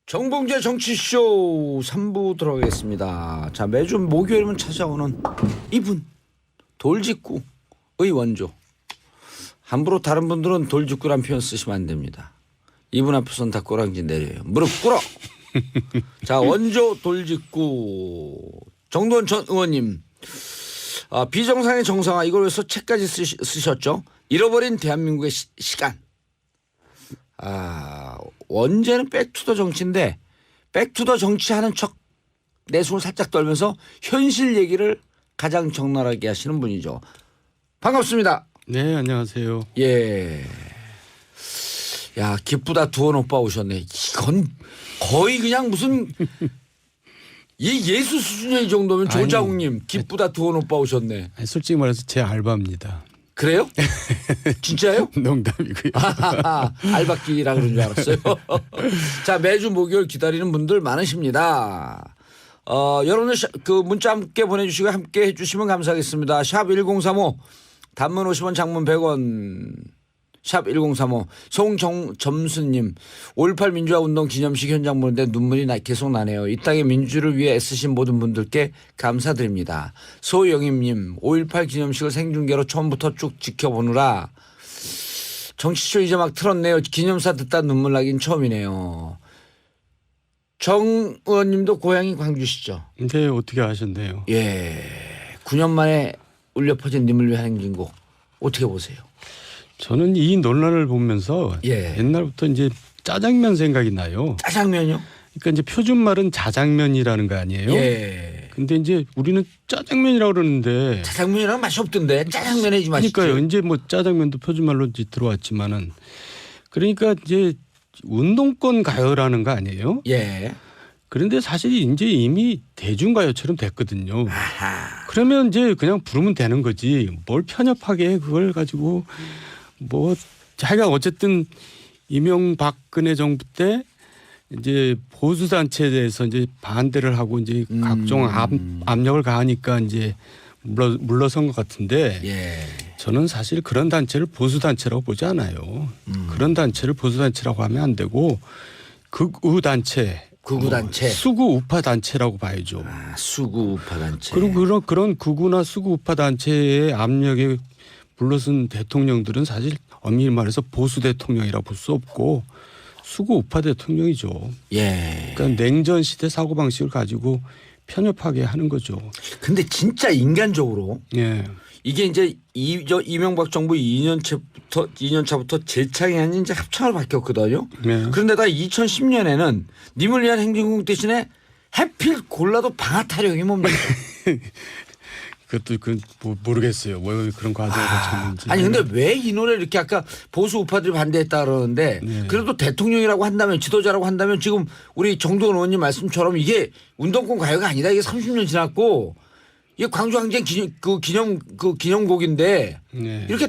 정봉재 정치쇼 3부 들어가겠습니다. 자, 매주 목요일은 찾아오는 이분 돌직구의 원조. 함부로 다른 분들은 돌직구란 표현 쓰시면 안 됩니다. 이분 앞에서는 다 꼬랑지 내려요. 무릎 꿇어. 자, 원조 돌직구 정도원 전 의원님. 비정상의 정상화 이걸 위해서 책까지 쓰셨죠. 잃어버린 대한민국의 시간. 원제는 백투더 정치인데 백투더 정치하는 척 내숭을 살짝 떨면서 현실 얘기를 가장 적나라하게 하시는 분이죠. 반갑습니다. 네, 안녕하세요. 예. 야, 기쁘다 두원 오빠 오셨네. 이건 거의 그냥 무슨 예수 수준의 이 정도면 조자욱님 기쁘다 두원 오빠 오셨네. 아니, 솔직히 말해서 제 알바입니다. 그래요? 진짜요? 농담이고요. 알박기라 그런 줄 알았어요. 자, 매주 목요일 기다리는 분들 많으십니다. 여러분들 그 문자 함께 보내주시고 함께 해주시면 감사하겠습니다. 샵 1035 단문 50원 장문 100원 샵 1035 송정점수님 5.18 민주화운동 기념식 현장 보는데 눈물이 계속 나네요. 이 땅의 민주를 위해 애쓰신 모든 분들께 감사드립니다. 소영임님 5.18 기념식을 생중계로 처음부터 쭉 지켜보느라 정치쇼 이제 막 틀었네요. 기념사 듣다 눈물 나긴 처음이네요. 정 의원님도 고향이 광주시죠? 네, 어떻게 아셨네요. 예, 9년 만에 울려 퍼진 님을 위한 행진곡 어떻게 보세요? 저는 이 논란을 보면서 옛날부터 이제 짜장면 생각이 나요. 짜장면요? 그러니까 이제 표준말은 자장면이라는 거 아니에요? 예. 근데 이제 우리는 짜장면이라고 그러는데 짜장면이랑 맛이 없던데 짜장면 해지 맛있지. 그러니까요. 이제 뭐 짜장면도 표준말로 이제 들어왔지만은 그러니까 이제 운동권 가요라는 거 아니에요? 예. 그런데 사실 이제 이미 대중가요처럼 됐거든요. 아하. 그러면 이제 그냥 부르면 되는 거지. 뭘 편협하게 그걸 가지고 뭐 자기가 어쨌든 이명박근혜 정부 때 이제 보수 단체에 대해서 이제 반대를 하고 이제 각종 압력을 가하니까 이제 물러선 것 같은데 저는 사실 그런 단체를 보수 단체라고 보지 않아요. 그런 단체를 보수 단체라고 하면 안 되고 극우 단체. 극우 단체. 수구 우파 단체라고 봐야죠. 수구 우파 단체. 그리고 그런 극우나 수구 우파 단체의 압력에 물러선 대통령들은 사실 엄밀히 말해서 보수 대통령이라 볼 수 없고 수구 우파 대통령이죠. 예. 그러니까 냉전 시대 사고 방식을 가지고 편협하게 하는 거죠. 근데 진짜 인간적으로 이게 이제 이명박 정부 2년차부터 재창이 아닌 이제 합창을 바뀌었거든요. 그런데다 2010년에는 님을 위한 행진곡 대신에 해필 골라도 방아타령이 뭡니까? 그것도 모르겠어요. 뭐 그런 과정을 거쳤는지. 아니 근데 왜 이 노래를 이렇게 아까 보수 우파들이 반대했다 그러는데 그래도 대통령이라고 한다면 지도자라고 한다면 지금 우리 정도원 의원님 말씀처럼 이게 운동권 가요가 아니다. 이게 30년 지났고 이게 광주항쟁 기념곡인데 이렇게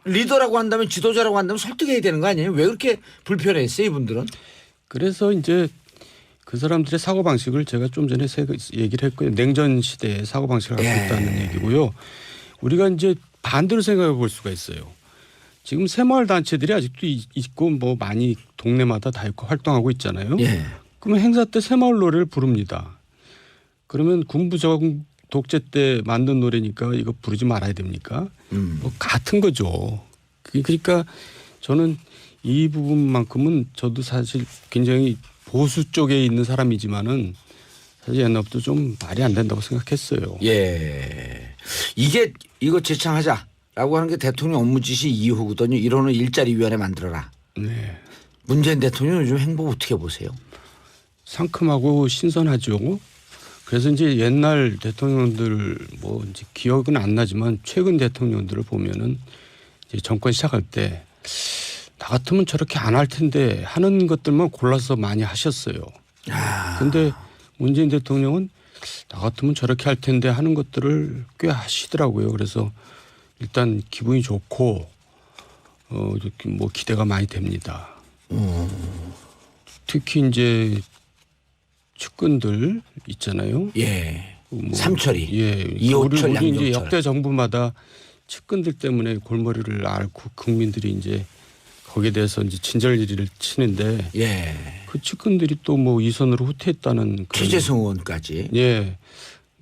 리더라고 한다면 지도자라고 한다면 설득해야 되는 거 아니에요? 왜 그렇게 불편했어요 이분들은? 그래서 이제 그 사람들의 사고방식을 제가 좀 전에 얘기를 했고요. 냉전 시대의 사고방식을 갖고 있다는 얘기고요. 우리가 이제 반대로 생각해 볼 수가 있어요. 지금 새마을 단체들이 아직도 있고 뭐 많이 동네마다 다 있고 활동하고 있잖아요. 그러면 행사 때 새마을 노래를 부릅니다. 그러면 군부 독재 때 만든 노래니까 이거 부르지 말아야 됩니까? 뭐 같은 거죠. 그러니까 저는 이 부분만큼은 저도 사실 굉장히 보수 쪽에 있는 사람이지만은 사실 옛날부터 좀 말이 안 된다고 생각했어요. 예. 이거 재창하자라고 하는 게 대통령 업무 지시 2호거든요. 1호는 일자리위원회 만들어라. 네. 문재인 대통령 요즘 행보 어떻게 보세요? 상큼하고 신선하죠. 그래서 이제 옛날 대통령들 뭐 이제 기억은 안 나지만 최근 대통령들을 보면은 이제 정권 시작할 때 나 같으면 저렇게 안 할 텐데 하는 것들만 골라서 많이 하셨어요. 근데 문재인 대통령은 나 같으면 저렇게 할 텐데 하는 것들을 꽤 하시더라고요. 그래서 일단 기분이 좋고 뭐 기대가 많이 됩니다. 특히 이제 측근들 있잖아요. 삼철이. 이호철, 양정철. 이제 역대 정부마다 측근들 때문에 골머리를 앓고 국민들이 이제 거기에 대해서 이제 친절리를 치는데 그 측근들이 또 뭐 이선으로 후퇴했다는 그런 최재성 의원까지. 예,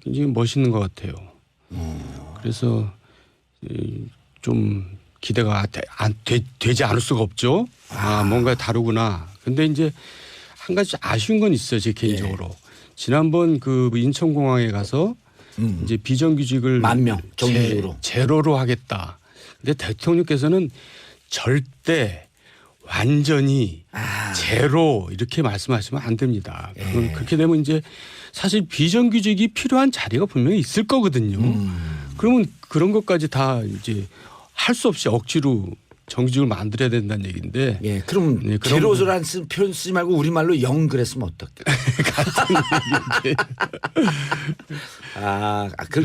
굉장히 멋있는 것 같아요. 그래서 좀 기대가 되지 않을 수가 없죠. 뭔가 다르구나. 근데 이제 한 가지 아쉬운 건 있어요, 제 개인적으로. 지난번 그 인천공항에 가서 이제 비정규직을 10,000명 정규직으로 제로로 하겠다. 근데 대통령께서는 절대 완전히 제로 이렇게 말씀하시면 안 됩니다. 그렇게 되면 이제 사실 비정규직이 필요한 자리가 분명히 있을 거거든요. 그러면 그런 것까지 다 이제 할 수 없이 억지로 정규직을 만들어야 된다는 얘기인데. 예, 그럼 네, 제로라는 표현 쓰지 말고 우리말로 0 그랬으면 어떨까? 같은 얘기인데.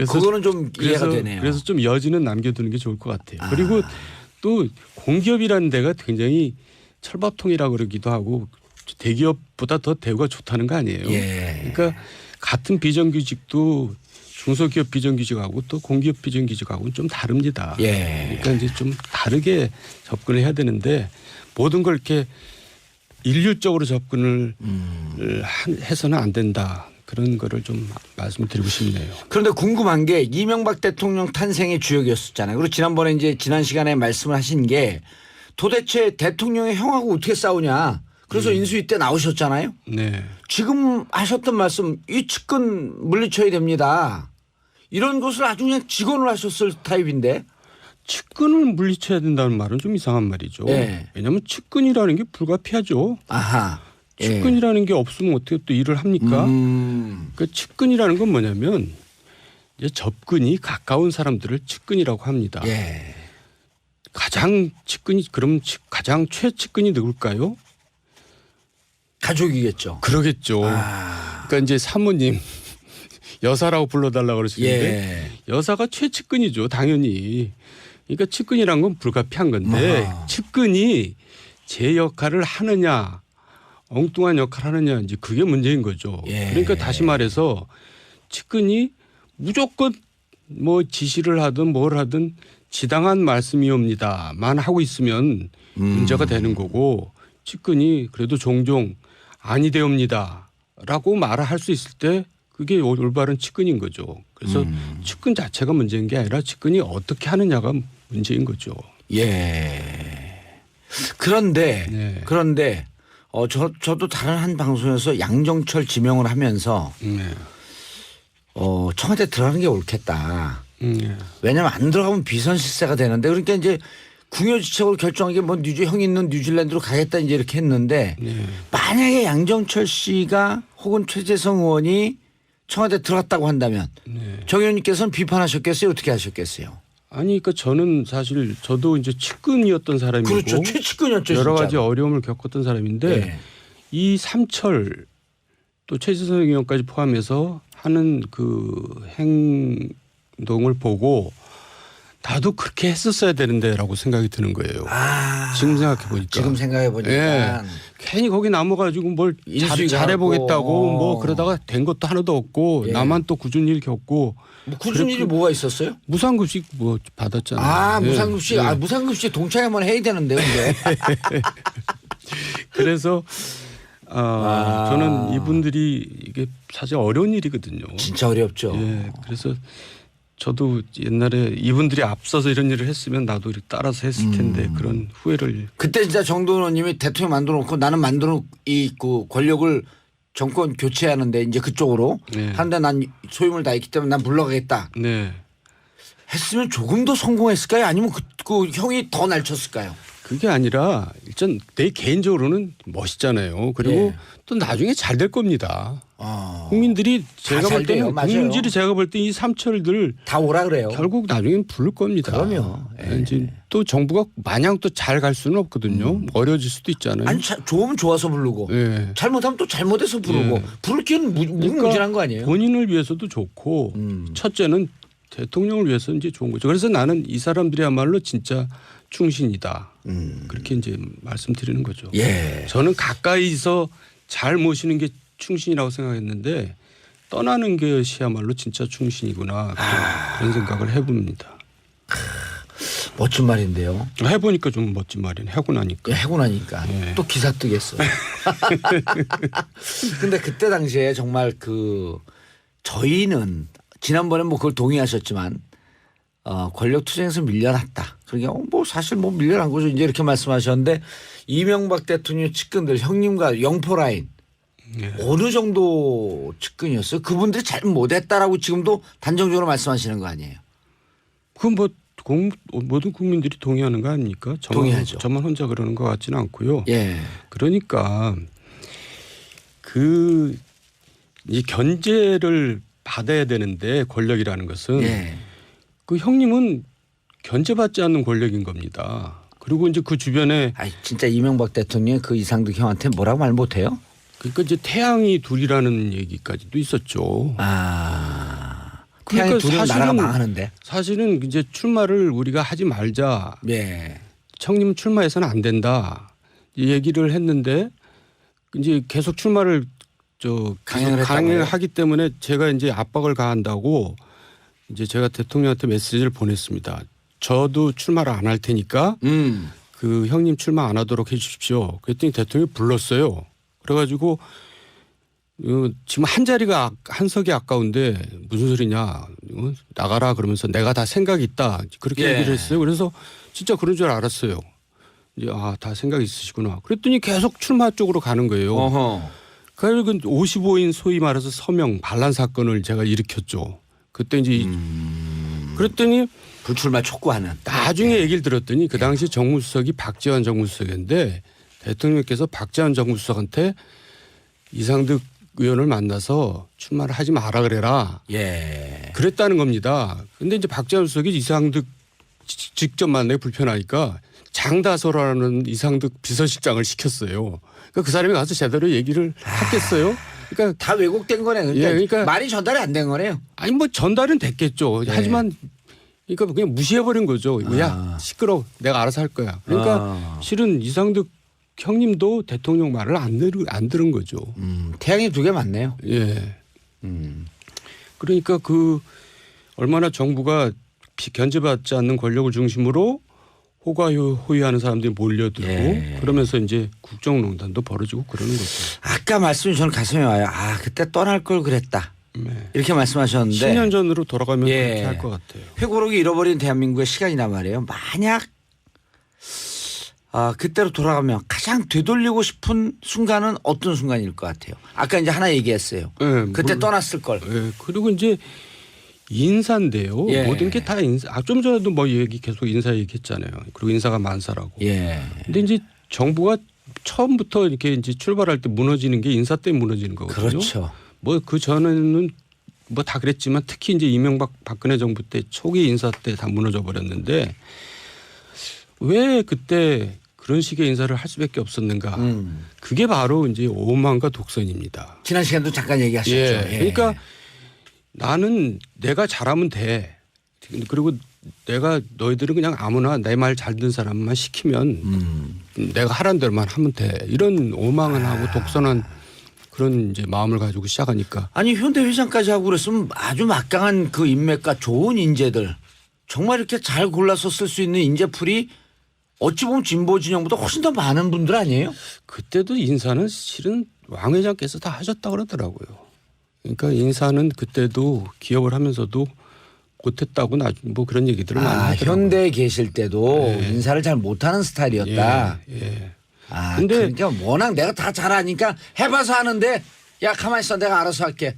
그거는 좀 이해가 되네요. 그래서 좀 여지는 남겨두는 게 좋을 것 같아요. 그리고 또 공기업이라는 데가 굉장히 철밥통이라고 그러기도 하고 대기업보다 더 대우가 좋다는 거 아니에요. 예. 그러니까 같은 비정규직도 중소기업 비정규직하고 또 공기업 비정규직하고는 좀 다릅니다. 예. 그러니까 이제 좀 다르게 접근을 해야 되는데 모든 걸 이렇게 일률적으로 접근을 해서는 안 된다. 그런 거를 좀 말씀을 드리고 싶네요. 그런데 궁금한 게 이명박 대통령 탄생의 주역이었잖아요. 그리고 지난번에 이제 지난 시간에 말씀을 하신 게 도대체 대통령의 형하고 어떻게 싸우냐. 그래서 인수위 때 나오셨잖아요. 네. 지금 하셨던 말씀 이 측근 물리쳐야 됩니다. 이런 것을 아주 그냥 직언을 하셨을 타입인데. 측근을 물리쳐야 된다는 말은 좀 이상한 말이죠. 네. 왜냐하면 측근이라는 게 불가피하죠. 아하. 측근이라는 게 없으면 어떻게 또 일을 합니까? 그 측근이라는 건 뭐냐면 이제 접근이 가까운 사람들을 측근이라고 합니다. 예. 가장 측근이 그럼 가장 최측근이 누굴까요? 가족이겠죠. 그러겠죠. 그러니까 이제 사모님 여사라고 불러달라고 그러시는데 여사가 최측근이죠. 당연히. 그러니까 측근이란 건 불가피한 건데 측근이 제 역할을 하느냐 엉뚱한 역할을 하느냐 이제 그게 문제인 거죠. 그러니까 다시 말해서 측근이 무조건 뭐 지시를 하든 뭘 하든 지당한 말씀이옵니다만 하고 있으면 문제가 되는 거고 측근이 그래도 종종 아니되옵니다라고 말을 할 수 있을 때 그게 올바른 측근인 거죠. 그래서 측근 자체가 문제인 게 아니라 측근이 어떻게 하느냐가 문제인 거죠. 예. 그런데 저도 다른 한 방송에서 양정철 지명을 하면서 청와대 들어가는 게 옳겠다. 왜냐하면 안 들어가면 비선실세가 되는데 그러니까 이제 궁여지책으로 결정한 게 뭐 형이 있는 뉴질랜드로 가겠다 이제 이렇게 했는데 만약에 양정철 씨가 혹은 최재성 의원이 청와대 들어갔다고 한다면 정 의원님께서는 비판하셨겠어요? 어떻게 하셨겠어요? 아니, 그러니까 저는 사실 저도 이제 측근이었던 사람이고 그렇죠. 최측근이었죠. 여러 가지 진짜로. 어려움을 겪었던 사람인데 이 삼철 또 최재성 의원까지 포함해서 하는 그 행동을 보고 나도 그렇게 했었어야 되는데라고 생각이 드는 거예요. 지금 생각해 보니까. 지금 생각해 보니까 괜히 거기 남아가지고 뭘 잘해보겠다고 뭐 그러다가 된 것도 하나도 없고 나만 또 굳은 일 겪고. 뭐 굳은 일이 뭐가 있었어요? 무상급식 뭐 받았잖아요. 무상급식. 무상급식 동창회 한번 해야 되는데 근데. 그래서 저는 이분들이 이게 사실 어려운 일이거든요. 진짜 어렵죠. 예, 그래서 저도 옛날에 이분들이 앞서서 이런 일을 했으면 나도 이렇게 따라서 했을 텐데 그런 후회를. 그때 진짜 정동원 의원님이 대통령 만들어 놓고 나는 만들어 그 권력을 정권 교체하는데 이제 그쪽으로 하는데 난 소임을 다했기 때문에 난 물러가겠다. 네. 했으면 조금 더 성공했을까요? 아니면 그 형이 더 날쳤을까요? 그게 아니라 일단 내 개인적으로는 멋있잖아요. 그리고 또 나중에 잘 될 겁니다. 국민들이 제가 볼 때는 국민들이 제가 볼 때 이 삼철들 다 오라 그래요. 결국 나중엔 부를 겁니다. 그럼요. 이제 또 정부가 마냥 또 잘 갈 수는 없거든요. 어려워질 수도 있잖아요. 아니 좋으면 좋아서 부르고 잘못하면 또 잘못해서 부르고 부를 기회는 무궁무진한 거 아니에요? 본인을 위해서도 좋고 첫째는 대통령을 위해서 이제 좋은 거죠. 그래서 나는 이 사람들이야말로 진짜 충신이다. 그렇게 이제 말씀드리는 거죠. 저는 가까이서 잘 모시는 게 충신이라고 생각했는데 떠나는 것이야말로 진짜 충신이구나 그런 생각을 해봅니다. 멋진 말인데요. 해보니까 좀 멋진 말이네. 하고 나니까. 하고 나니까 네. 또 기사 뜨겠어요. 근데 그때 당시에 정말 저희는 지난번에 뭐 그걸 동의하셨지만 권력 투쟁에서 밀려났다. 그러니까 뭐 사실 뭐 밀려난 거죠. 이제 이렇게 말씀하셨는데 이명박 대통령 측근들 형님과 영포 라인 네. 어느 정도 측근이었어요? 그분들이 잘 못했다라고 지금도 단정적으로 말씀하시는 거 아니에요? 그건 뭐 모든 국민들이 동의하는 거 아닙니까? 동의하죠. 저만 혼자 그러는 것 같지는 않고요. 예. 그러니까 이 견제를 받아야 되는데 권력이라는 것은 예. 그 형님은 견제받지 않는 권력인 겁니다. 그리고 이제 그 주변에 진짜 이명박 대통령이 그 이상득 형한테 뭐라고 말 못해요? 그러니까 이제 태양이 둘이라는 얘기까지도 있었죠. 태양이 둘이면 나라가 사실은- 망하는데. 사실은 이제 출마를 우리가 하지 말자. 예. 형님 출마해서는 안 된다. 이 얘기를 했는데 이제 계속 출마를 강행을 강행을 했다고요? 하기 때문에 제가 이제 압박을 가한다고 이제 제가 대통령한테 메시지를 보냈습니다. 저도 출마를 안 할 테니까 그 형님 출마 안 하도록 해 주십시오. 그랬더니 대통령이 불렀어요. 그래가지고 지금 한 자리가 한석이 아까운데 무슨 소리냐 나가라 그러면서 내가 다 생각이 있다 그렇게 예. 얘기를 했어요. 그래서 진짜 그런 줄 알았어요. 이제 다 생각이 있으시구나. 그랬더니 계속 출마 쪽으로 가는 거예요. 어허. 그리고 55인 소위 말해서 서명 반란 사건을 제가 일으켰죠. 그때 이제 그랬더니 불출마 촉구하는. 나중에 얘기를 들었더니 그 당시 정무수석이 박지원 정무수석인데 대통령께서 박지원 정무수석한테 이상득 의원을 만나서 출마를 하지 마라 그래라. 예. 그랬다는 겁니다. 근데 이제 박지원 수석이 이상득 직접 만나기 불편하니까 장다소라는 이상득 비서실장을 시켰어요. 그러니까 그 사람이 가서 제대로 얘기를 했겠어요. 그러니까 다 왜곡된 거네. 그러니까, 예, 그러니까 말이 전달이 안 된 거네요. 아니 뭐 전달은 됐겠죠. 네. 하지만 그러니까 그냥 무시해버린 거죠. 야 시끄러워. 내가 알아서 할 거야. 그러니까 실은 이상득 형님도 대통령 말을 안 들은 거죠. 태양이 두 개 맞네요. 예. 그러니까 얼마나 정부가 견제받지 않는 권력을 중심으로 호가호위하는 사람들이 몰려들고 예. 그러면서 이제 국정농단도 벌어지고 그러는 거죠. 아까 말씀이 저는 가슴에 와요. 그때 떠날 걸 그랬다. 네. 이렇게 말씀하셨는데 10년 전으로 돌아가면 예. 그렇게 할 것 같아요. 회고록이 잃어버린 대한민국의 시간이란 말이에요. 만약 그때로 돌아가면 가장 되돌리고 싶은 순간은 어떤 순간일 것 같아요. 아까 이제 하나 얘기했어요. 네, 그때 떠났을 걸. 예. 그리고 이제 인사인데요. 예. 모든 게 다 인사. 좀 전에도 뭐 계속 인사 얘기했잖아요. 그리고 인사가 만사라고. 예. 근데 이제 정부가 처음부터 이렇게 이제 출발할 때 무너지는 게 인사 때문에 무너지는 거거든요. 그렇죠. 뭐 그 전에는 뭐 다 그랬지만 특히 이제 이명박 박근혜 정부 때 초기 인사 때 다 무너져 버렸는데 왜 그때 그런 식의 인사를 할 수밖에 없었는가? 그게 바로 이제 오만과 독선입니다. 지난 시간도 잠깐 얘기하셨죠. 예. 예. 그러니까 나는 내가 잘하면 돼. 그리고 내가 너희들은 그냥 아무나 내 말 잘 듣는 사람만 시키면 내가 하라는 대로만 하면 돼. 이런 오망을 하고 독선한 그런 이제 마음을 가지고 시작하니까. 아니 현대 회장까지 하고 그랬으면 아주 막강한 그 인맥과 좋은 인재들 정말 이렇게 잘 골라서 쓸 수 있는 인재풀이 어찌 보면 진보 진영보다 훨씬 더 많은 분들 아니에요? 그때도 인사는 실은 왕 회장께서 다 하셨다 그러더라고요. 그러니까 인사는 그때도 기업을 하면서도 못했다고 뭐 그런 얘기들을 많이 하더라고요. 현대에 계실 때도 예. 인사를 잘 못하는 스타일이었다. 예. 근데 그러니까 워낙 내가 다 잘하니까 해봐서 하는데 야 가만히 있어 내가 알아서 할게.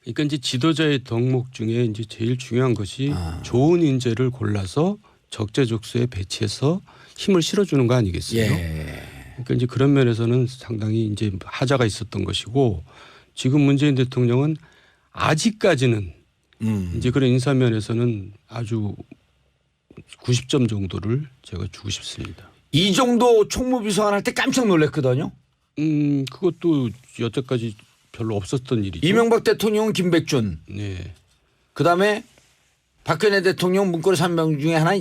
그러니까 이제 지도자의 덕목 중에 이제 제일 중요한 것이 좋은 인재를 골라서 적재적소에 배치해서 힘을 실어주는 거 아니겠어요? 예. 그러니까 이제 그런 면에서는 상당히 이제 하자가 있었던 것이고 지금 문재인 대통령은 아직까지는 이제 그런 인사면에서는 아주 90점 정도를 제가 주고 싶습니다. 이 정도 총무비서관 할 때 깜짝 놀랐거든요. 그것도 여태까지 별로 없었던 일이죠. 이명박 대통령은 김백준. 네. 그다음에 박근혜 대통령 문고리 3명 중에 하나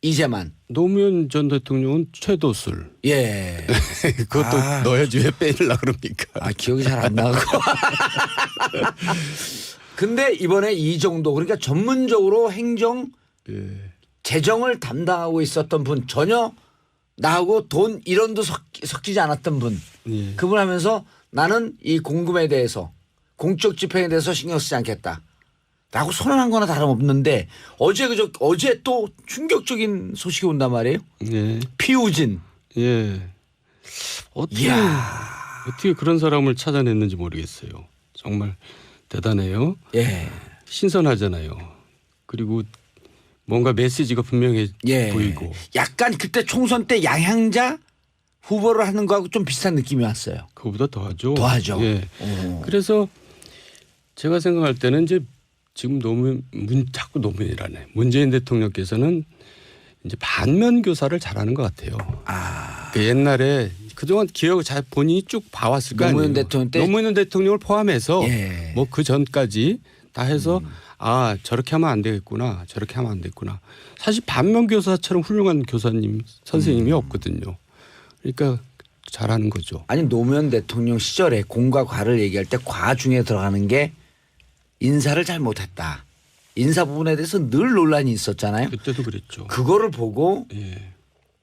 이재만. 노무현 전 대통령은 최도술. 예. 그것도 넣어야지 왜 빼려고 그럽니까? 기억이 잘 안 나고. 근데 이번에 이 정도 그러니까 전문적으로 행정 예. 재정을 담당하고 있었던 분 전혀 나하고 돈 1원도 섞이지 않았던 분 예. 그분 하면서 나는 이 공금에 대해서 공적 집행에 대해서 신경 쓰지 않겠다. 라고 선언한 거나 다름없는데 어제 또 충격적인 소식이 온단 말이에요. 예. 피우진. 예. 어떻게 그런 사람을 찾아냈는지 모르겠어요. 정말 대단해요. 예. 신선하잖아요. 그리고 뭔가 메시지가 분명해 예. 보이고. 약간 그때 총선 때 양향자 후보를 하는 거하고 좀 비슷한 느낌이 왔어요. 그거보다 더하죠. 더하죠. 예. 그래서 제가 생각할 때는 이제 지금 자꾸 노무현이라네. 문재인 대통령께서는 이제 반면 교사를 잘하는 것 같아요. 그 옛날에 그동안 기억을 잘 본인이 쭉 봐왔을 거 아니에요. 노무현 대통령 때 노무현 대통령을 포함해서 예. 뭐 그 전까지 다 해서 아 저렇게 하면 안 되겠구나 저렇게 하면 안 되겠구나. 사실 반면 교사처럼 훌륭한 교사님 선생님이 없거든요. 그러니까 잘하는 거죠. 아니 노무현 대통령 시절에 공과 과를 얘기할 때 과 중에 들어가는 게 인사를 잘 못했다. 인사 부분에 대해서 늘 논란이 있었잖아요. 그때도 그랬죠. 그거를 보고 예.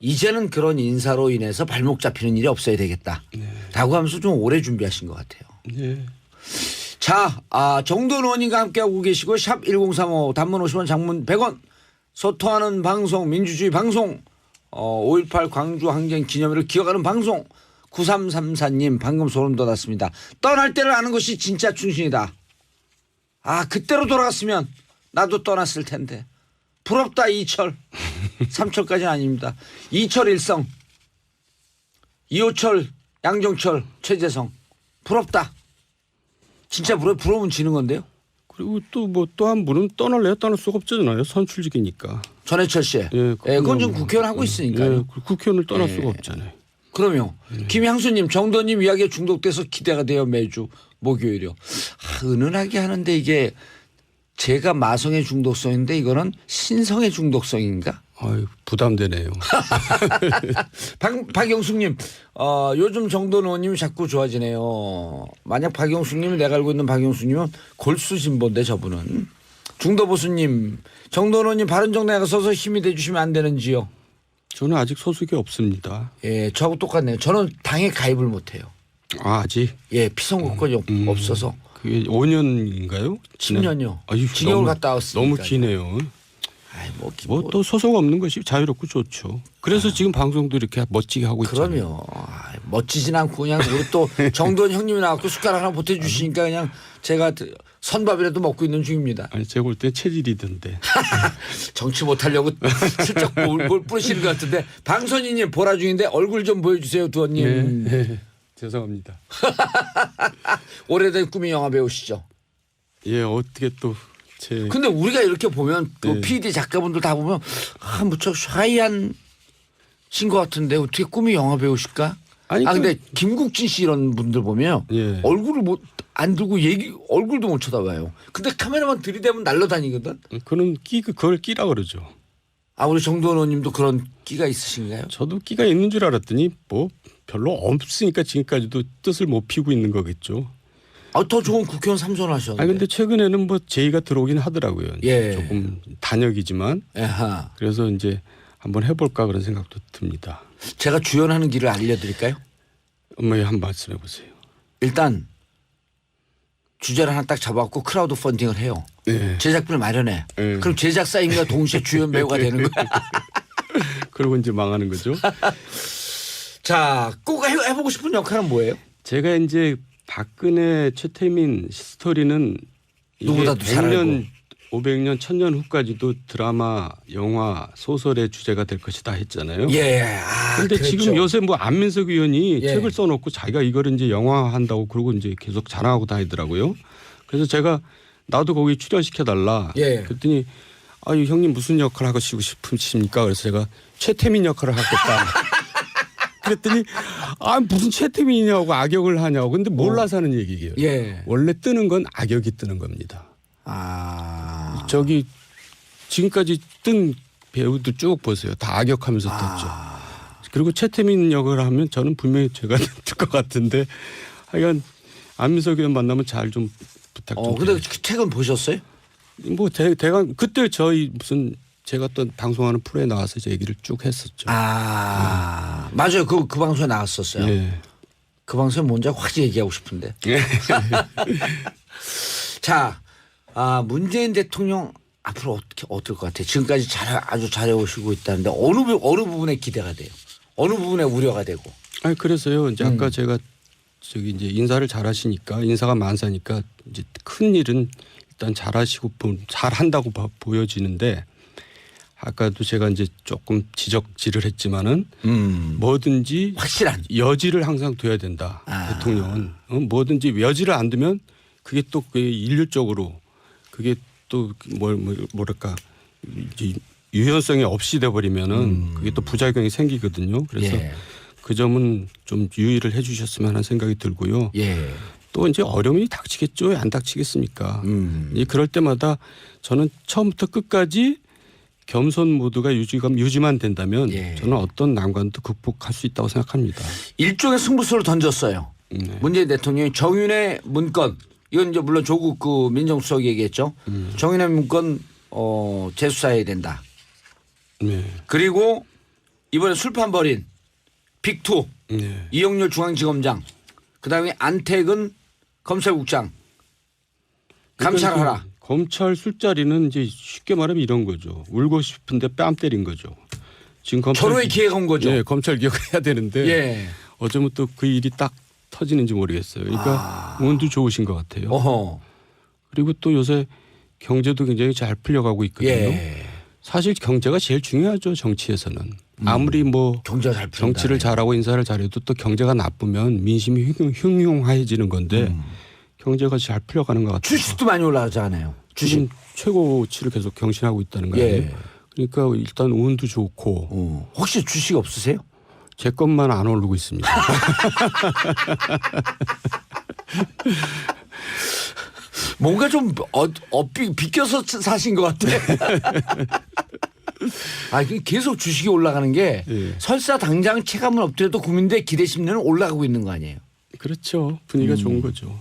이제는 그런 인사로 인해서 발목 잡히는 일이 없어야 되겠다. 라고 하면서 좀 오래 준비하신 것 같아요. 예. 자, 정도원 의원님과 함께하고 계시고 샵 1035 단문 50원 장문 100원 소통하는 방송 민주주의 방송 5.18 광주 항쟁 기념일을 기억하는 방송 9334님 방금 소름 돋았습니다. 떠날 때를 아는 것이 진짜 충신이다. 그때로 돌아갔으면 나도 떠났을 텐데. 부럽다 이철. 3철까지는 아닙니다. 이철 일성. 이호철 양정철 최재성. 부럽다. 진짜 부러우면 지는 건데요. 그리고 또 한 분은 떠날 수가 없잖아요. 선출직이니까. 전해철 씨. 예, 그건 좀 국회의원 하고 있으니까요. 예, 국회의원을 떠날 수가 없잖아요. 그럼요. 김향수님 정도님 이야기에 중독돼서 기대가 돼요. 매주 목요일이요. 은은하게 하는데 이게 제가 마성의 중독성인데 이거는 신성의 중독성인가? 아유, 부담되네요. 박영숙님 요즘 정도원 의원님이 자꾸 좋아지네요. 만약 박영숙님이 내가 알고 있는 박영숙님은 골수 진보인데 저분은. 중도보수님 정도원 의원님 바른정당에 가서 힘이 돼주시면 안 되는지요? 저는 아직 소속이 없습니다. 예, 저하고 똑같네요. 저는 당에 가입을 못해요. 아직? 예, 피선거권이 없어서. 그게 5년인가요? 10년요. 아유, 징역을 갔다 왔으니까. 너무 기네요. 뭐 또 소속 없는 것이 자유롭고 좋죠. 그래서 지금 방송도 이렇게 멋지게 하고 있잖아요. 그럼요. 멋지진 않고 그냥 우리 또 정도원 형님이 나왔고 숟가락 하나 보태주시니까 그냥 제가 선밥이라도 먹고 있는 중입니다. 아니 제가 볼 때 체질이던데. 정치 못하려고 슬쩍 뭘 뿌리시는 것 같은데 방선희님 보라 중인데 얼굴 좀 보여주세요 두원님. 네. 죄송합니다. 오래된 꿈이 영화 배우시죠. 예, 어떻게 또 근데 우리가 이렇게 보면 그 PD 작가분들 다 보면 무척 샤이한 신 것 같은데 어떻게 꿈이 영화 배우실까? 아니 근데 김국진 씨 이런 분들 보면 예. 얼굴을 안 들고 얼굴도 못 쳐다봐요. 근데 카메라만 들이대면 날라다니거든. 그는 그걸 끼라 그러죠. 우리 정도원 의원님도 그런 끼가 있으신가요? 저도 끼가 있는 줄 알았더니 뭐 별로 없으니까 지금까지도 뜻을 못 피우고 있는 거겠죠. 더 좋은 국회의원 삼선하셨는데. 아니 근데 최근에는 뭐 제의가 들어오긴 하더라고요. 예. 조금 단역이지만. 에하. 그래서 이제 한번 해볼까 그런 생각도 듭니다. 제가 주연하는 길을 알려드릴까요? 한번 말씀해 보세요. 일단 주제를 하나 딱 잡아갖고 크라우드 펀딩을 해요. 네. 제작비를 마련해. 네. 그럼 제작사인과 동시에 주연 배우가 되는 거야. 그러고 이제 망하는 거죠. 자, 꼭 해보고 싶은 역할은 뭐예요? 제가 이제 박근혜 최태민 스토리는 누구보다도 잘 알고. 500년 1000년 후까지도 드라마, 영화, 소설의 주제가 될 것이다 했잖아요. 예. 근데 그랬죠. 지금 요새 뭐 안민석 의원이 예. 책을 써놓고 자기가 이거를 이제 영화한다고 그러고 이제 계속 자랑하고 다니더라고요. 그래서 제가 나도 거기 출연시켜달라. 예. 그랬더니 형님 무슨 역할 하고 싶으십니까? 그래서 제가 최태민 역할을 하겠다. 그랬더니 무슨 최태민이냐고 악역을 하냐고. 근데 몰라서 하는 얘기예요. 예. 원래 뜨는 건 악역이 뜨는 겁니다. 저기 지금까지 뜬 배우들 쭉 보세요. 다 악역하면서 떴죠. 그리고 최태민 역을 하면 저는 분명히 제가 뜰 것 같은데 하여간 안민석 의원 만나면 잘 좀 부탁 좀. 근데 그 책은 보셨어요? 뭐 대강 그때 저희 무슨 제가 어떤 방송하는 프로에 나와서 이제 얘기를 쭉 했었죠. 맞아요. 그 방송에 나왔었어요. 예. 그 방송에 뭔지 확 얘기하고 싶은데. 자, 문재인 대통령 앞으로 어떨 것 같아요? 지금까지 아주 잘해오시고 있다는데 어느 부분에 기대가 돼요? 어느 부분에 우려가 되고? 아니 그래서요. 이제 아까 제가 저기 이제 인사를 잘하시니까 인사가 만사니까 이제 큰 일은 일단 잘하시고 잘한다고 보여지는데 아까도 제가 이제 조금 지적질을 했지만은 뭐든지 확실한 여지를 항상 둬야 된다. 대통령은 뭐든지 여지를 안 두면 그게 또 그게 인류적으로 그게 또 뭐랄까 유연성이 없이 돼버리면은 그게 또 부작용이 생기거든요. 그래서 예. 그 점은 좀 유의를 해주셨으면 하는 생각이 들고요. 예. 또 이제 어려움이 닥치겠죠. 왜 안 닥치겠습니까? 그럴 때마다 저는 처음부터 끝까지 겸손 모드가 유지만 된다면 예. 저는 어떤 난관도 극복할 수 있다고 생각합니다. 일종의 승부수를 던졌어요. 네. 문재인 대통령이 정윤의 문건 이건 이제 물론 조국 그 민정수석이 얘기했죠. 정윤의 문건 재수사해야 된다. 네. 그리고 이번에 술판 벌인 빅2 네. 이영렬 중앙지검장 그다음에 안택은 검찰국장 감찰하라. 그러니까 검찰 술자리는 이제 쉽게 말하면 이런 거죠. 울고 싶은데 뺨 때린 거죠. 지금 결호의 기회가 온 거죠. 네, 검찰 개혁을 해야 되는데 예. 어쩌면 또 그 일이 딱 터지는지 모르겠어요. 그러니까 운도 좋으신 것 같아요. 어허. 그리고 또 요새 경제도 굉장히 잘 풀려가고 있거든요. 예. 사실 경제가 제일 중요하죠. 정치에서는. 아무리 뭐 경제가 잘 풀린다. 정치를 잘하고 인사를 잘해도 또 경제가 나쁘면 민심이 흉흉해지는 건데 경제가 잘 풀려가는 것 같아요. 주식도 많이 올라가잖아요. 주식. 최고치를 계속 경신하고 있다는 거 아니에요. 예. 그러니까 일단 운도 좋고 혹시 주식 없으세요? 제 것만 안 오르고 있습니다. 뭔가 좀 비껴서 사신 것 같아. 계속 주식이 올라가는 게 예. 설사 당장 체감은 없더라도 국민들의 기대 심리는 올라가고 있는 거 아니에요. 그렇죠. 분위기가 좋은 거죠.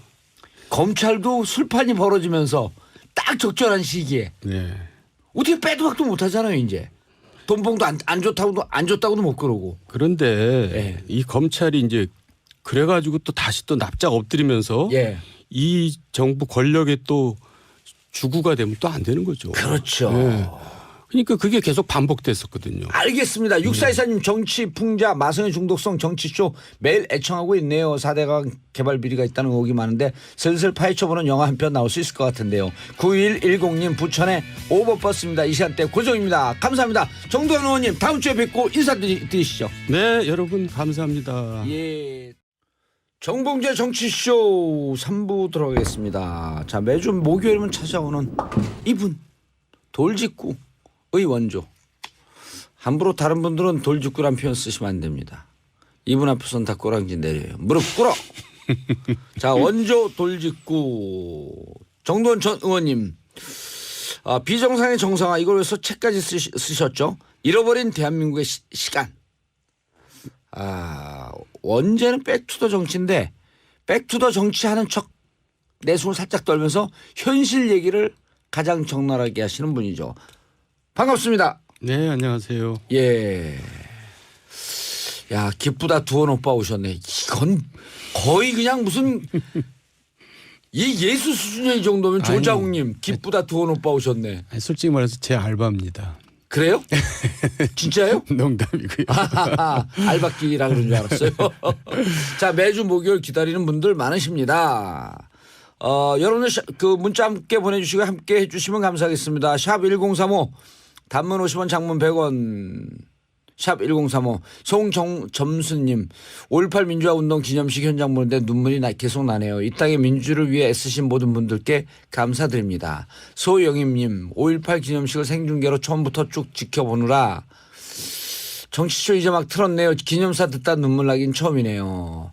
검찰도 술판이 벌어지면서 딱 적절한 시기에 네. 어떻게 빼도 박도 못 하잖아요, 이제. 돈봉도 안 좋다고도 못 그러고. 그런데 예. 이 검찰이 이제 그래가지고 또 다시 또 납작 엎드리면서 예. 이 정부 권력에 또 주구가 되면 또 안 되는 거죠. 그렇죠. 예. 그러니까 그게 계속 반복됐었거든요. 알겠습니다. 6424님 정치 풍자 마성의 중독성 정치쇼 매일 애청하고 있네요. 4대강 개발 비리가 있다는 의혹이 많은데 슬슬 파헤쳐보는 영화 한 편 나올 수 있을 것 같은데요. 9110님 부천의 오버버스입니다. 이 시간대 고정입니다. 감사합니다. 정도현 의원님 다음 주에 뵙고 인사드리시죠. 네, 여러분 감사합니다. 예. 정봉재 정치쇼 3부 들어가겠습니다. 자, 매주 목요일은 찾아오는 이분 돌직구 의원조. 함부로 다른 분들은 돌직구란 표현 쓰시면 안 됩니다. 이분 앞에서는 다 꼬랑지 내려요. 무릎 꿇어. 자, 원조 돌직구 정도원 전 의원님. 비정상의 정상화 이걸 위해서 책까지 쓰셨죠. 잃어버린 대한민국의 시간. 원제는 백투더 정치인데 백투더 정치하는 척 내숭을 살짝 떨면서 현실 얘기를 가장 적나라하게 하시는 분이죠. 반갑습니다. 네, 안녕하세요. 예. 야, 기쁘다 두원 오빠 오셨네. 이건 거의 그냥 무슨 예수 수준의 이 정도면 조자욱님 기쁘다 두원 오빠 오셨네. 아니, 솔직히 말해서 제 알바입니다. 그래요? 진짜요? 농담이고요. 알박기라 그런 줄 알았어요. 자, 매주 목요일 기다리는 분들 많으십니다. 여러분들 그 문자 함께 보내주시고 함께 해주시면 감사하겠습니다. 샵 1035 단문 50원 장문 100원 샵 1035 송점수님 5.18 민주화운동 기념식 현장 보는데 눈물이 계속 나네요. 이 땅의 민주를 위해 애쓰신 모든 분들께 감사드립니다. 소영임님 5.18 기념식을 생중계로 처음부터 쭉 지켜보느라 정치쇼 이제 막 틀었네요. 기념사 듣다 눈물 나긴 처음이네요.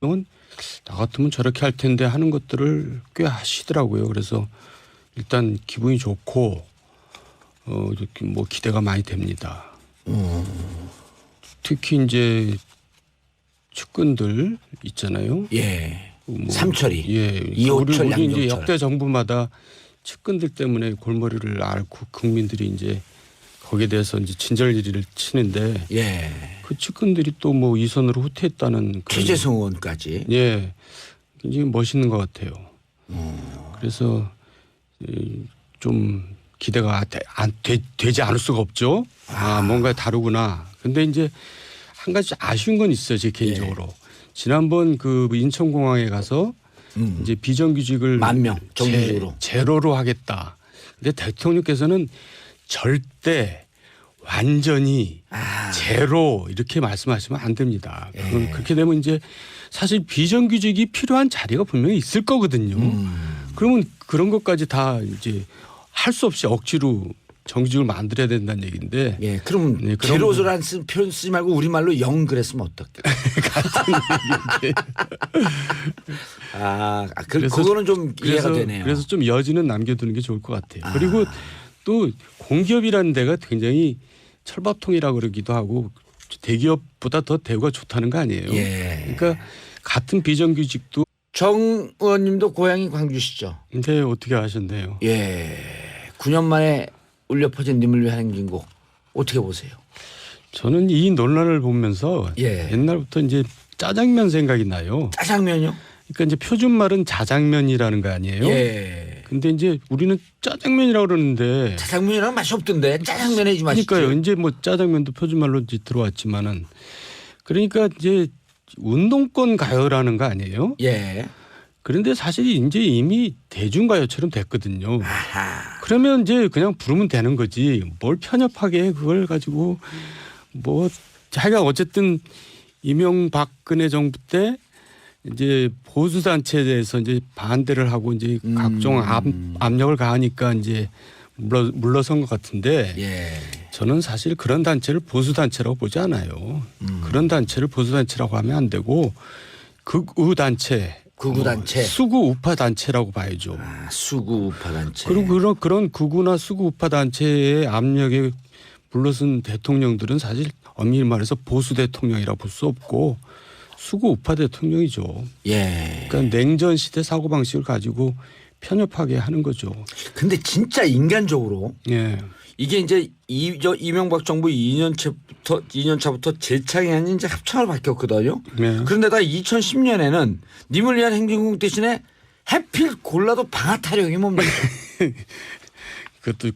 나 같으면 저렇게 할 텐데 하는 것들을 꽤 하시더라고요. 그래서 일단 기분이 좋고 이렇게 뭐 기대가 많이 됩니다. 특히 이제 측근들 있잖아요. 예. 뭐 삼철이, 예, 이호철, 우리 이제 양경철. 역대 정부마다 측근들 때문에 골머리를 앓고 국민들이 이제 거기에 대해서 이제 진절리를 치는데 예. 그 측근들이 또 뭐 이선으로 후퇴했다는 그런 최재성 의원까지. 예, 굉장히 멋있는 것 같아요. 그래서 좀 기대가 되지 않을 수가 없죠. 뭔가 다르구나. 근데 이제 한 가지 아쉬운 건 있어요, 제 개인적으로. 지난번 그 인천공항에 가서 이제 비정규직을 10,000명 정규직으로 제로로 하겠다. 근데 대통령께서는 절대 완전히 제로 이렇게 말씀하시면 안 됩니다. 그렇게 되면 이제 사실 비정규직이 필요한 자리가 분명히 있을 거거든요. 그러면 그런 것까지 다 이제 할 수 없이 억지로 정규직을 만들어야 된다는 얘기인데. 예, 그럼 네, 그런 제로라는 표현 쓰지 말고 우리말로 0 그랬으면 어떨까? 그거는 좀 이해가 되네요. 그래서 좀 여지는 남겨두는 게 좋을 것 같아요. 그리고 또 공기업이라는 데가 굉장히 철밥통이라고 그러기도 하고 대기업보다 더 대우가 좋다는 거 아니에요. 예. 그러니까 같은 비정규직도. 정 의원님도 고향이 광주시죠? 근데 어떻게 아셨네요. 예. 9년 만에 울려 퍼진 님을 위한 행진곡 어떻게 보세요? 저는 이 논란을 보면서 예. 옛날부터 이제 짜장면 생각이 나요. 짜장면요? 그러니까 이제 표준말은 자장면이라는 거 아니에요. 예. 근데 이제 우리는 짜장면이라고 그러는데. 짜장면이랑 맛이 없던데 짜장면 해지 맛있지. 그러니까요. 이제 뭐 짜장면도 표준말로 이제 들어왔지만은 그러니까 이제 운동권 가요라는 거 아니에요. 예. 그런데 사실 이제 이미 대중가요처럼 됐거든요. 아하. 그러면 이제 그냥 부르면 되는 거지. 뭘 편협하게 그걸 가지고 뭐 자기가 어쨌든 이명박근혜 정부 때 이제 보수 단체에 대해서 이제 반대를 하고 이제 각종 압력을 가하니까 이제 물러선 것 같은데. 예. 저는 사실 그런 단체를 보수 단체라고 보지 않아요. 그런 단체를 보수 단체라고 하면 안 되고 극우 단체, 수구 우파 단체라고 봐야죠. 수구 우파 단체. 그리고 그런 극우나 수구 우파 단체의 압력에 물러선 대통령들은 사실 엄밀히 말해서 보수 대통령이라고 볼 수 없고 수구 우파 대통령이죠. 예. 그러니까 냉전 시대 사고 방식을 가지고 편협하게 하는 거죠. 근데 진짜 인간적으로. 예. 이게 이제 이명박 정부 2년 차부터 재창이 아닌 이제 합창을 바뀌었거든요. 네. 그런데다 2010년에는 님을 위한 행진곡 대신에 해필 골라도 방아 타령이 뭡니까? 그것도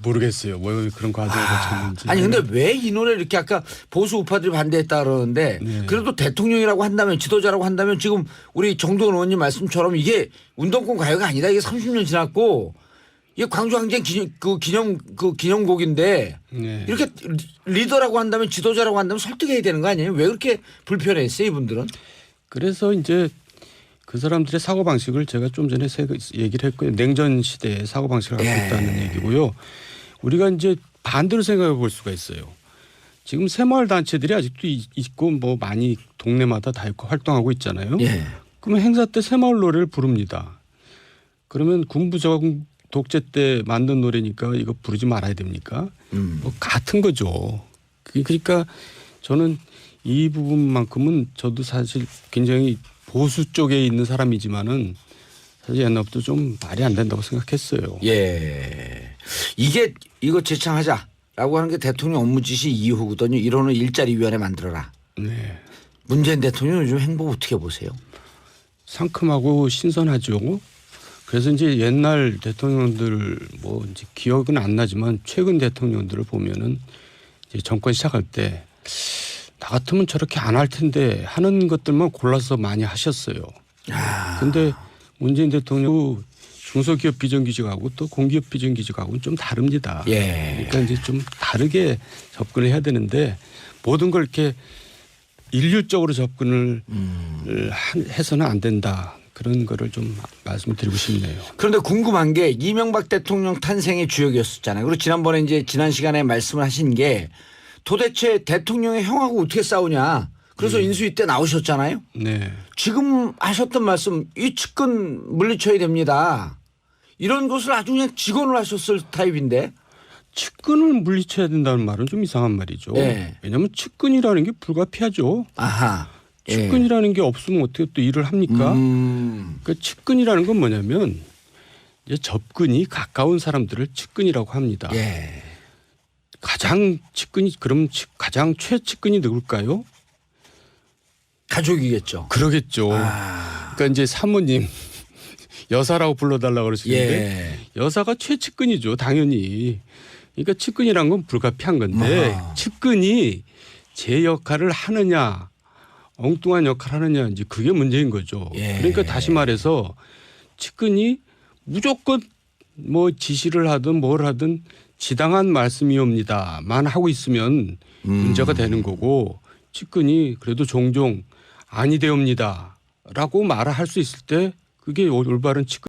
모르겠어요. 왜 그런 과정을 거쳤는지. 아니 근데 왜 이 노래를 이렇게 아까 보수 우파들이 반대했다 그러는데 네. 그래도 대통령이라고 한다면 지도자라고 한다면 지금 우리 정동원 의원님 말씀처럼 이게 운동권 가요가 아니다. 이게 30년 지났고 이게 광주항쟁 기념곡인데 네. 이렇게 리더라고 한다면 지도자라고 한다면 설득해야 되는 거 아니에요? 왜 그렇게 불편했어요 이분들은? 그래서 이제 그 사람들의 사고 방식을 제가 좀 전에 얘기를 했고요. 냉전 시대의 사고 방식을 갖고 있다는 얘기고요. 우리가 이제 반대로 생각해 볼 수가 있어요. 지금 새마을 단체들이 아직도 있고 뭐 많이 동네마다 다 있고 활동하고 있잖아요. 예. 그러면 행사 때 새마을 노래를 부릅니다. 그러면 군부정 독재 때 만든 노래니까 이거 부르지 말아야 됩니까? 뭐 같은 거죠. 그러니까 저는 이 부분만큼은 저도 사실 굉장히 보수 쪽에 있는 사람이지만은 사실 옛날부터 좀 말이 안 된다고 생각했어요. 예. 이거 재창하자라고 하는 게 대통령 업무 지시 2호거든요. 이러는 일자리위원회 만들어라. 네. 문재인 대통령 요즘 행보 어떻게 보세요? 상큼하고 신선하죠. 그래서 이제 옛날 대통령들 뭐 이제 기억은 안 나지만 최근 대통령들을 보면은 이제 정권 시작할 때 나 같으면 저렇게 안 할 텐데 하는 것들만 골라서 많이 하셨어요. 근데 문재인 대통령 중소기업 비정규직하고 또 공기업 비정규직하고는 좀 다릅니다. 예. 그러니까 이제 좀 다르게 접근을 해야 되는데 모든 걸 이렇게 일률적으로 접근을 해서는 안 된다. 그런 거를 좀 말씀드리고 싶네요. 그런데 궁금한 게 이명박 대통령 탄생의 주역이었었잖아요. 그리고 지난번에 이제 지난 시간에 말씀을 하신 게 도대체 대통령의 형하고 어떻게 싸우냐. 그래서 인수위 때 나오셨잖아요. 네. 지금 하셨던 말씀 이 측근 물리쳐야 됩니다. 이런 것을 아주 그냥 직언을 하셨을 타입인데. 측근을 물리쳐야 된다는 말은 좀 이상한 말이죠. 네. 왜냐하면 측근이라는 게 불가피하죠. 아하. 측근이라는 게 없으면 어떻게 또 일을 합니까? 그러니까 측근이라는 건 뭐냐면 이제 접근이 가까운 사람들을 측근이라고 합니다. 예. 가장 측근이 그럼 가장 최측근이 누굴까요? 가족이겠죠. 그러겠죠. 아. 그러니까 이제 사모님 여사라고 불러달라 그러시는데 예. 여사가 최측근이죠, 당연히. 그러니까 측근이란 건 불가피한 건데 아하. 측근이 제 역할을 하느냐, 엉뚱한 역할을 하느냐 이제 그게 문제인 거죠. 예. 그러니까 다시 말해서 측근이 무조건 뭐 지시를 하든 뭘 하든 지당한 말씀이옵니다만 하고 있으면 문제가 되는 거고 측근이 그래도 종종 아니되옵니다라고 말을 할 수 있을 때 그게 올바른 측근.